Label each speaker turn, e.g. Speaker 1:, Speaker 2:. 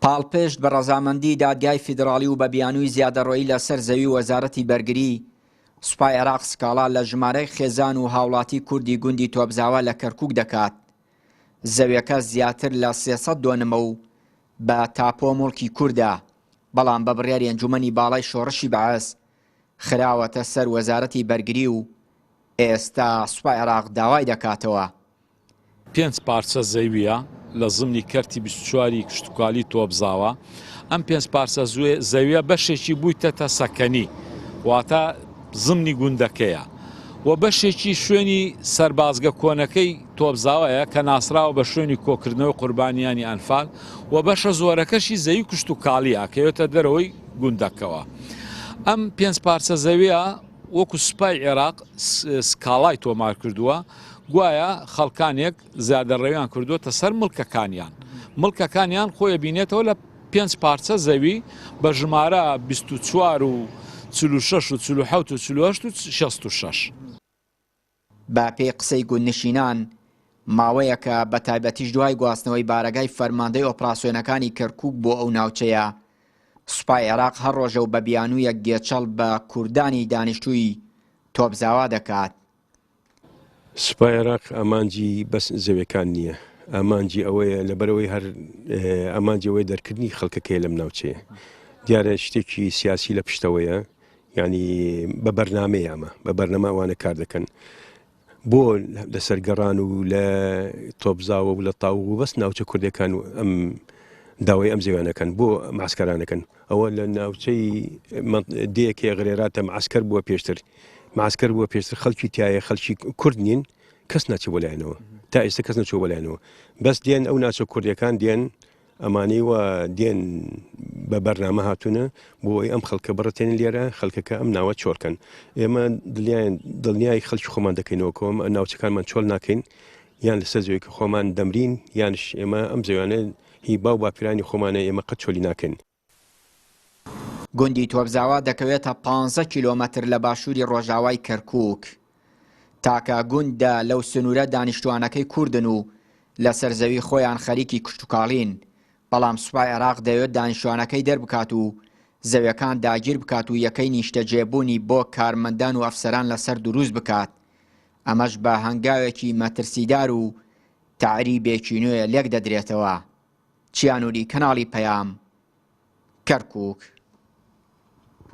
Speaker 1: پاڵپشت بە ڕەزامەندی دادگای فیدراڵی و بە بیانووی زیادەڕۆیی لەسەر زەوی وەزارەتی بەرگری سوپای عێراق سکاڵا لە ژمارەی خێزان و هاوڵاتی کوردی گوندی تۆپزاوە لە کەرکووک دەکات. زەویەکە زیاتر لە 300 دۆنمە و بە تاپۆ مڵکی کووردا، بەڵام بە بڕیاری ئەنجومەنی باڵای شۆڕشی بەعەز خراوەتە سەر وەزارەتی بەرگری و ئێستا سوپای عێراق داوای دەکاتەوە.
Speaker 2: 5 پارچە زەویە لە زمنی کەرتی 24 کشتتوکالی تۆپزاوە. ئەم 5 پارچە زەویە بەشێکی بوویتە سەکەنی، واتە زمنی گوندەکەیە، و بەشێکی شوێنی سەربازگە کۆنەکەی تۆپزاوەیە کە ناسراوە بە شوێنی کۆکردنەوەی قوربانیانی ئەنفال، و بەشە زۆرەکەشی زەوی کشتتوکالیە کەوێتە دەرەوەی گوندەکەوە. ئەم 5 پارچە زەویە وەکو سوپای عێراق سکاڵای تۆمار کردووە، گوایە خەڵکانێک زیادەڕێویان کردووەتە سەر مڵکەکانیان خۆی بینێتەوە لە 5 پارچە زەوی بە ژمارە 24 و 46 و 47 و 48 و 66.
Speaker 1: با پێی قسەی گوندنشینان ماوەیەکە بە تایبەتیش دوای گواستنەوەی بارەگای فەرماندەی ئۆپراسیۆنەکانی کەرکووک بۆ ئەو ناوچەیە، سوپای عێراق هەر ڕۆژە و بە بیانوویەک گێچەڵ بە کوردانی دانیشتووی تۆپزاوا دەکات.
Speaker 3: سوپای عێراق ئامانجی بەس زەویەکان نییە، ئامانجی ئەوەیە لەبەرەوەی هەر ئامانجی ئەوەی دەرکردنی خەڵکەکەی لەم ناوچەیە. دیارە شتێکی سیاسی لە پشتەوەیە، ینی بە بەرنامەیە، ئەمە بە بەرنەماوانە کار دەکەن بۆ لەسەر گەڕان و لە تۆپزاوە و لە تاو و بەس ناوچە کوردەکان و ئەم داوای ئەم زەویانەکەن بۆ معسکەرانەکەن. ئەوە لە ناوچەی دەیەکێ غرێراتە معسکەر بووە پێشتر، معسکەر بووە پێشتر، خەڵکی تایە خەڵکی کورد نین، کەس ناچێ بۆ لایەنەوە، تا ئێستا کەس نەچوە بۆ لایەنەوە، بەس دێن ئەو ناوچە کوردەکان دێن ئەمانەی وە دێن بە بەرنامە هاتوونە بۆ ئەوەی ئەم خەڵکە بڕەتێنن لێرە، خەڵکەکە ئەم ناوە چۆڵکەن. ئێمە دڵنیای خەڵکی خۆمان دەکەینەوەکەوە، ناوچەکانمان چۆڵ ناکەین، یان لەسەر زەویەکە خۆمان دەمرین، یانش ئێمە ئەم زەویانە هی باو باپیرانی خۆمانە ئێمە قەت چۆلی ناکەین.
Speaker 1: گوندی تۆپزاوا دەکەوێتە 15 کیلۆمەتر لە باشووری ڕۆژاوای کەرکووک. تاکە گوندە لەو سنوورە دانیشتوانەکەی کوردن و لەسەر زەوی خۆیان خەریکی کشتتوکاڵین، بەڵام سوپای عێراق دەوێت دانیشتوانەکەی دەربکات و زەویەکان داگیر بکات و یەکەی نیشتەجێبوونی بۆ کارمەندان و ئەفسەران لەسەر دروست بکات. ئەمەش بە هەنگاوێکی مەترسیدار و تعریبێکی نوێ لێک دەدرێتەوە. چیانوری کەناڵی پەیام، کەرکووک.